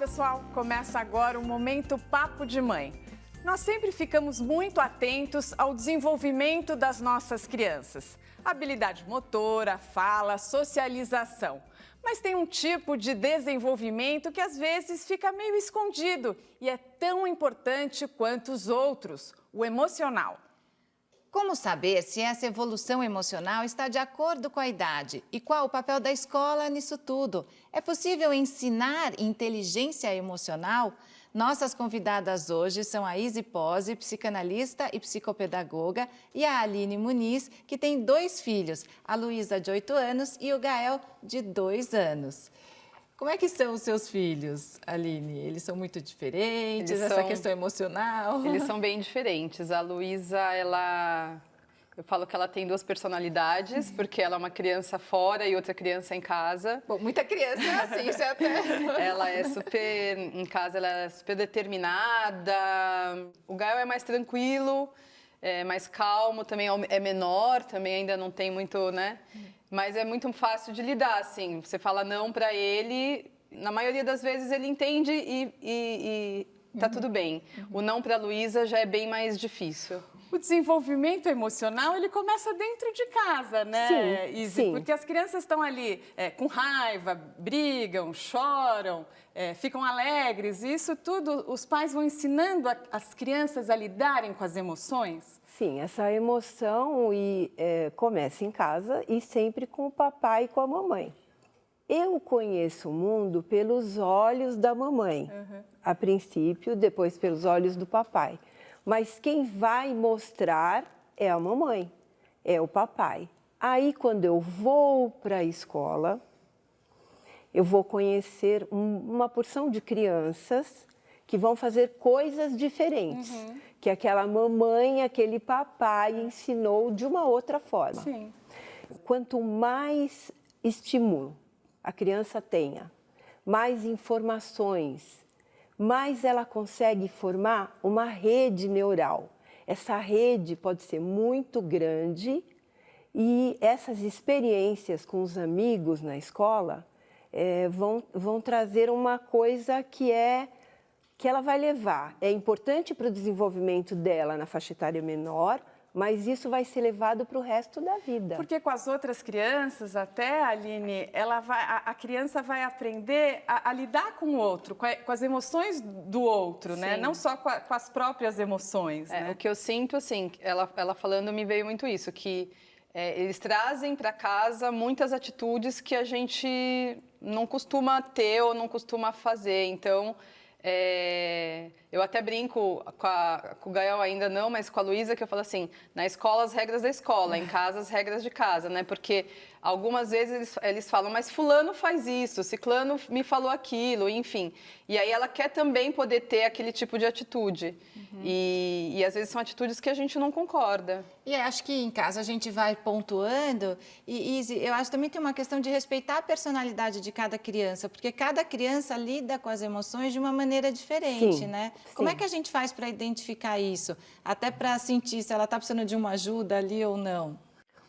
pessoal! Começa agora o Momento Papo de Mãe. Nós sempre ficamos muito atentos ao desenvolvimento das nossas crianças. Habilidade motora, fala, socialização. Mas tem um tipo de desenvolvimento que às vezes fica meio escondido e é tão importante quanto os outros, o emocional. Como saber se essa evolução emocional está de acordo com a idade? E qual o papel da escola nisso tudo? É possível ensinar inteligência emocional? Nossas convidadas hoje são a Izzy Pose, psicanalista e psicopedagoga, e a Aline Muniz, que tem 2 filhos, a Luísa, de 8 anos, e o Gael, de 2 anos. Como é que são os seus filhos, Aline? Eles são muito diferentes, essa questão emocional? Eles são bem diferentes. A Luísa, eu falo que ela tem 2 personalidades, porque ela é uma criança fora e outra criança em casa. Bom, muita criança é assim, isso é até... Ela é super, em casa, ela é super determinada. O Gael é mais tranquilo, é mais calmo, também é menor, também ainda não tem muito, né? Mas é muito fácil de lidar, assim. Você fala não para ele, na maioria das vezes ele entende e tá tudo bem. O não para a Luísa já é bem mais difícil. O desenvolvimento emocional, ele começa dentro de casa, né, Izzy? Sim. Porque as crianças estão ali com raiva, brigam, choram, ficam alegres. E isso tudo, os pais vão ensinando as crianças a lidarem com as emoções? Sim, essa emoção começa em casa e sempre com o papai e com a mamãe. Eu conheço o mundo pelos olhos da mamãe, a princípio, depois pelos olhos do papai. Mas quem vai mostrar é a mamãe, é o papai. Aí, quando eu vou para a escola, eu vou conhecer uma porção de crianças que vão fazer coisas diferentes, que aquela mamãe, aquele papai ensinou de uma outra forma. Sim. Quanto mais estímulo a criança tenha, mais informações, mais ela consegue formar uma rede neural. Essa rede pode ser muito grande e essas experiências com os amigos na escola vão trazer uma coisa que ela vai levar. É importante para o desenvolvimento dela na faixa etária menor, mas isso vai ser levado para o resto da vida. Porque com as outras crianças, até, Aline, a criança vai aprender a lidar com o outro, com as emoções do outro, né? Não só com as próprias emoções. Né? O que eu sinto, assim, ela falando, me veio muito isso, que eles trazem para casa muitas atitudes que a gente não costuma ter ou não costuma fazer. Então, eu até brinco com o Gael ainda não, mas com a Luísa, que eu falo assim, na escola as regras da escola, em casa as regras de casa, né? Porque algumas vezes eles falam, mas fulano faz isso, ciclano me falou aquilo, enfim. E aí ela quer também poder ter aquele tipo de atitude. E às vezes são atitudes que a gente não concorda. E acho que em casa a gente vai pontuando e, Izzy, eu acho que também tem uma questão de respeitar a personalidade de cada criança, porque cada criança lida com as emoções de uma maneira diferente, Sim, né? sim. Como é que a gente faz para identificar isso? Até para sentir se ela está precisando de uma ajuda ali ou não?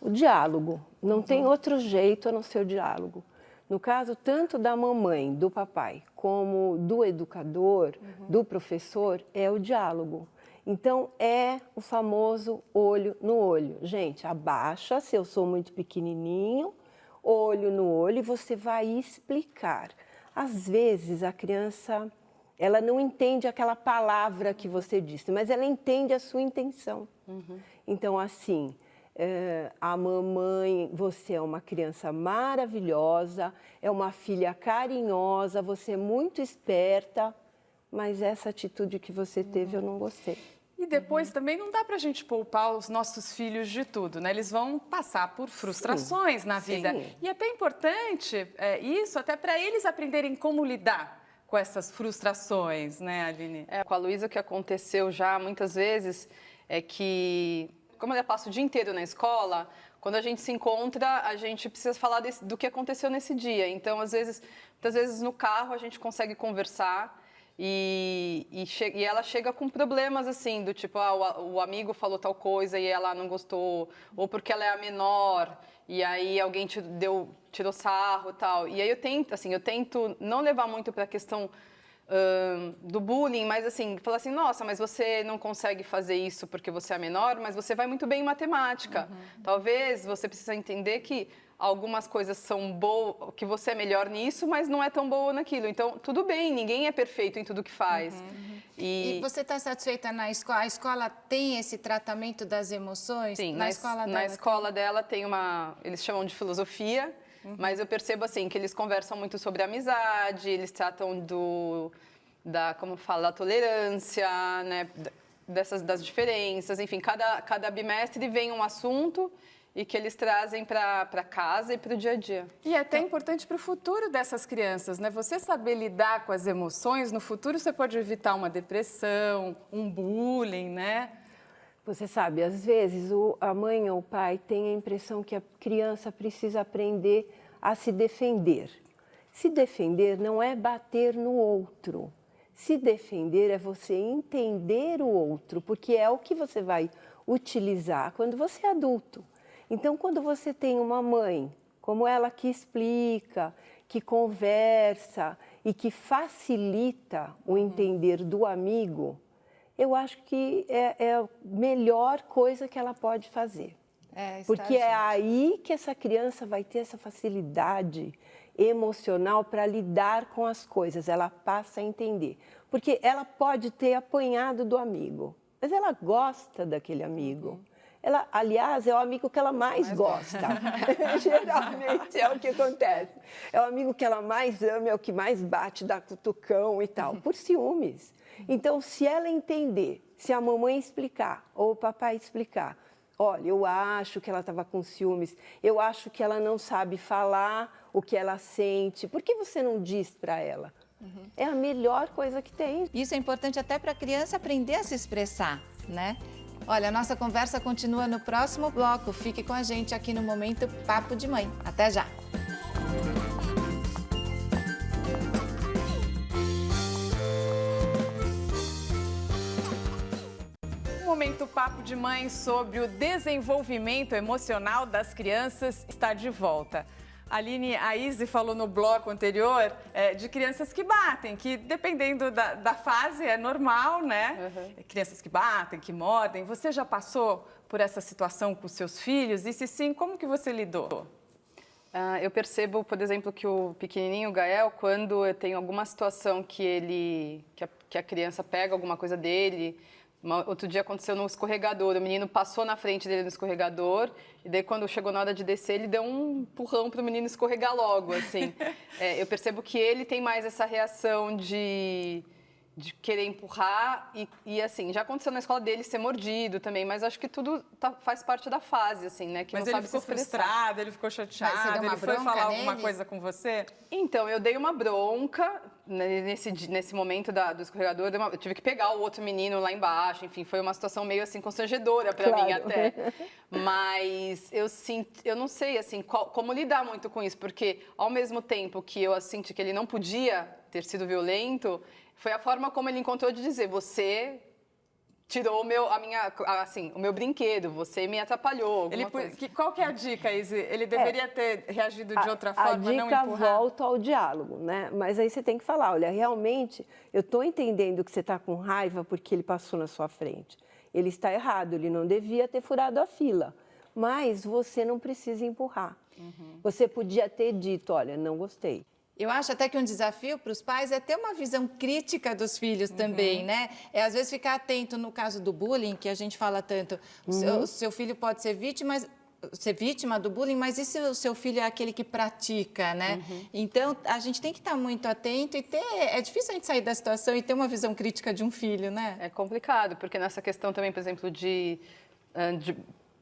O diálogo. Não tem outro jeito a não ser o diálogo. No caso, tanto da mamãe, do papai, como do educador, do professor, é o diálogo. Então, é o famoso olho no olho. Gente, abaixa, se eu sou muito pequenininho, olho no olho, e você vai explicar. Às vezes, a criança, ela não entende aquela palavra que você disse, mas ela entende a sua intenção. Então, assim, a mamãe, você é uma criança maravilhosa, é uma filha carinhosa, você é muito esperta, mas essa atitude que você teve eu não gostei. E depois também não dá para a gente poupar os nossos filhos de tudo, né? Eles vão passar por frustrações na vida. Sim. E é até importante isso, até para eles aprenderem como lidar com essas frustrações, né, Aline? Com a Luísa, o que aconteceu já muitas vezes é que, como ela passa o dia inteiro na escola, quando a gente se encontra, a gente precisa falar do que aconteceu nesse dia. Então, muitas vezes no carro a gente consegue conversar e ela chega com problemas assim, do tipo, o amigo falou tal coisa e ela não gostou, ou porque ela é a menor e aí alguém tirou sarro e tal. E aí eu tento não levar muito para a questão do bullying, mas assim, falar assim, nossa, mas você não consegue fazer isso porque você é menor, mas você vai muito bem em matemática. Talvez você precisa entender que algumas coisas são boas, que você é melhor nisso, mas não é tão boa naquilo. Então, tudo bem, ninguém é perfeito em tudo que faz. E você está satisfeita na escola? A escola tem esse tratamento das emoções? Sim, Na escola dela tem eles chamam de filosofia, mas eu percebo assim que eles conversam muito sobre amizade, eles tratam da tolerância, né, das diferenças, enfim, cada bimestre vem um assunto e que eles trazem para casa e para o dia a dia. E é até importante para o futuro dessas crianças, né? Você saber lidar com as emoções, no futuro você pode evitar uma depressão, um bullying, né? Você sabe, às vezes a mãe ou o pai tem a impressão que a criança precisa aprender a se defender. Se defender não é bater no outro. Se defender é você entender o outro, porque é o que você vai utilizar quando você é adulto. Então, quando você tem uma mãe, como ela, que explica, que conversa e que facilita o entender do amigo, eu acho que é a melhor coisa que ela pode fazer. Porque é aí que essa criança vai ter essa facilidade emocional para lidar com as coisas, ela passa a entender. Porque ela pode ter apanhado do amigo, mas ela gosta daquele amigo. Ela, aliás, é o amigo que ela mais gosta. Geralmente é o que acontece. É o amigo que ela mais ama, é o que mais bate, dá cutucão e tal, por ciúmes. Então, se ela entender, se a mamãe explicar ou o papai explicar, olha, eu acho que ela estava com ciúmes, eu acho que ela não sabe falar o que ela sente, por que você não diz para ela? É a melhor coisa que tem. Isso é importante até para a criança aprender a se expressar, né? Olha, a nossa conversa continua no próximo bloco. Fique com a gente aqui no Momento Papo de Mãe. Até já! O Momento Papo de Mãe sobre o desenvolvimento emocional das crianças está de volta. Aline, a Izzy falou no bloco anterior de crianças que batem, que dependendo da fase é normal, né? Crianças que batem, que mordem. Você já passou por essa situação com seus filhos? E se sim, como que você lidou? Eu percebo, por exemplo, que o pequenininho Gael, quando eu tenho alguma situação que a criança pega alguma coisa dele. Outro dia aconteceu no escorregador, o menino passou na frente dele no escorregador e daí quando chegou na hora de descer ele deu um empurrão para o menino escorregar logo, assim. Eu percebo que ele tem mais essa reação de querer empurrar e assim, já aconteceu na escola dele ser mordido também, mas acho que tudo faz parte da fase, assim, né? Que mas não ele sabe ficou se expressar. frustrado, ele ficou chateado, ele foi falar alguma coisa com você? Então, eu dei uma bronca nesse momento do escorregador, eu tive que pegar o outro menino lá embaixo, enfim, foi uma situação meio assim constrangedora para mim até. Mas eu não sei assim como lidar muito com isso, porque ao mesmo tempo que eu senti que ele não podia ter sido violento, foi a forma como ele encontrou de dizer, você tirou o meu brinquedo, você me atrapalhou, alguma coisa. Qual que é a dica, Izzy? Ele deveria ter reagido de outra forma, não empurrar? A dica volta ao diálogo, né? Mas aí você tem que falar, olha, realmente, eu estou entendendo que você está com raiva porque ele passou na sua frente. Ele está errado, ele não devia ter furado a fila. Mas você não precisa empurrar. Você podia ter dito, olha, não gostei. Eu acho até que um desafio para os pais é ter uma visão crítica dos filhos também, né? Às vezes ficar atento no caso do bullying, que a gente fala tanto. O seu filho pode ser vítima do bullying, mas e se o seu filho é aquele que pratica, né? Então, a gente tem que estar muito atento e é difícil a gente sair da situação e ter uma visão crítica de um filho, né? É complicado, porque nessa questão também, por exemplo,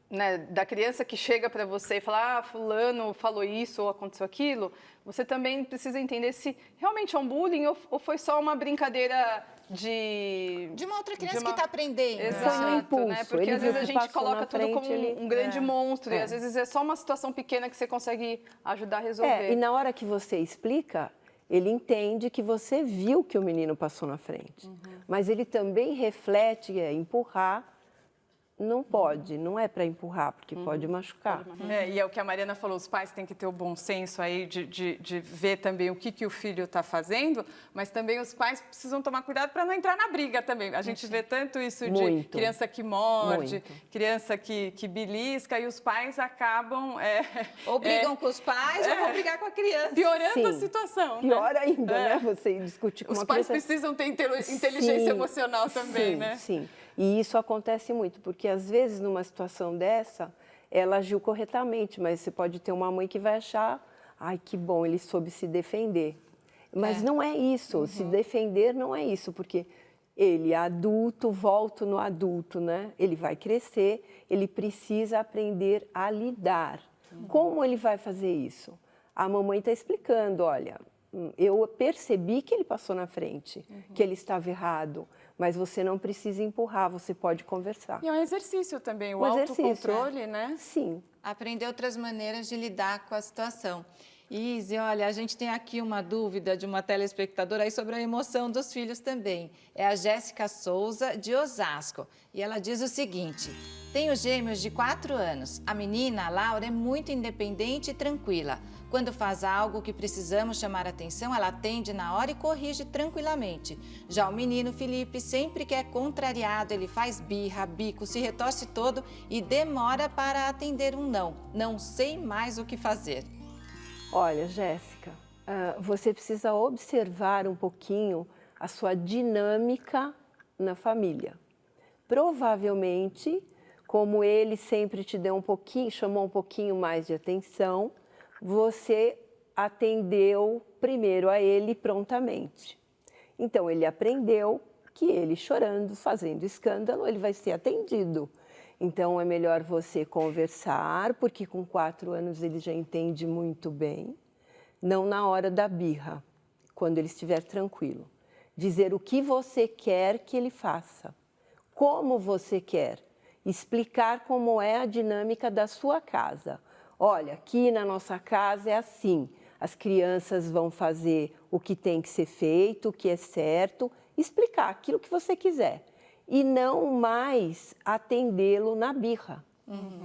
né, da criança que chega para você e fala, fulano falou isso ou aconteceu aquilo, você também precisa entender se realmente é um bullying ou foi só uma brincadeira de uma outra criança que está aprendendo. Exato, foi um impulso, né? Porque às vezes a gente coloca tudo como um grande monstro e às vezes é só uma situação pequena que você consegue ajudar a resolver. E na hora que você explica, ele entende que você viu que o menino passou na frente. Mas ele também reflete, empurrar, não pode, não é para empurrar, porque pode machucar. E é o que a Mariana falou, os pais têm que ter o bom senso aí de ver também o que o filho está fazendo, mas também os pais precisam tomar cuidado para não entrar na briga também. A gente vê tanto isso de Muito. criança que morde, Muito. criança que belisca, e os pais acabam... Ou brigam com os pais ou vão brigar com a criança. piorando a Sim. situação. Pior ainda, né? Você discutir com Os uma pais criança... precisam ter inteligência Sim, emocional também, sim, né? Sim, e isso acontece muito, porque às vezes numa situação dessa, ela agiu corretamente, mas você pode ter uma mãe que vai achar, ai, que bom, ele soube se defender. Mas não é isso, se defender não é isso, porque ele é adulto, volto no adulto, né? Ele vai crescer, ele precisa aprender a lidar. Como ele vai fazer isso? A mamãe está explicando, olha, eu percebi que ele passou na frente, que ele estava errado, mas você não precisa empurrar, você pode conversar. E é um exercício também, o Um exercício, autocontrole, né? Sim. Aprender outras maneiras de lidar com a situação. Izzy, olha, a gente tem aqui uma dúvida de uma telespectadora aí sobre a emoção dos filhos também. É a Jéssica Souza, de Osasco. E ela diz o seguinte: tenho gêmeos de 4 anos. A menina, a Laura, é muito independente e tranquila. Quando faz algo que precisamos chamar atenção, ela atende na hora e corrige tranquilamente. Já o menino Felipe, sempre que é contrariado, ele faz birra, bico, se retorce todo e demora para atender um não. Não sei mais o que fazer. Olha, Jéssica, você precisa observar um pouquinho a sua dinâmica na família. Provavelmente, como ele sempre te deu chamou um pouquinho mais de atenção, você atendeu primeiro a ele prontamente. Então, ele aprendeu que ele chorando, fazendo escândalo, ele vai ser atendido. Então, é melhor você conversar, porque com 4 anos ele já entende muito bem. Não na hora da birra, quando ele estiver tranquilo. Dizer o que você quer que ele faça, como você quer. Explicar como é a dinâmica da sua casa. Olha, aqui na nossa casa é assim, as crianças vão fazer o que tem que ser feito, o que é certo, explicar aquilo que você quiser. E não mais atendê-lo na birra.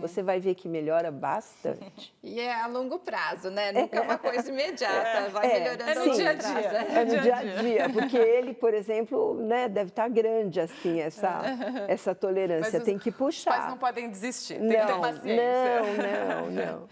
Você vai ver que melhora bastante. E é a longo prazo, né? Nunca é uma coisa imediata, vai melhorando no a longo dia a prazo. dia. É no dia a dia, porque ele, por exemplo, né, deve estar grande assim, essa tolerância, tem que Os puxar. pais não podem desistir, tem que ter paciência. Não.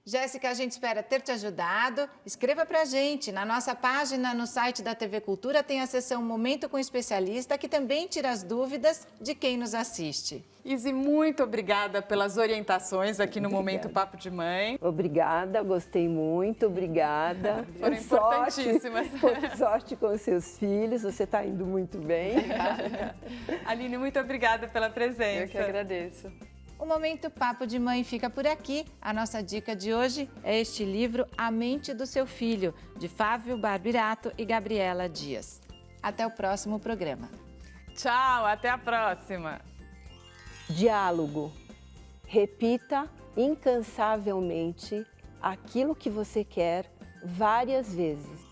Jéssica, a gente espera ter te ajudado. Escreva pra gente. Na nossa página, no site da TV Cultura, tem a seção Momento com Especialista, que também tira as dúvidas de quem nos assiste. Izzy, muito obrigada pelas orientações aqui no Momento Papo de Mãe. Obrigada, gostei muito, obrigada. Foram importantíssimas. Sorte com os seus filhos, você está indo muito bem. Aline, muito obrigada pela presença. Eu que agradeço. O Momento Papo de Mãe fica por aqui. A nossa dica de hoje é este livro, A Mente do Seu Filho, de Fábio Barbirato e Gabriela Dias. Até o próximo programa. Tchau, até a próxima. Diálogo. Repita incansavelmente aquilo que você quer várias vezes.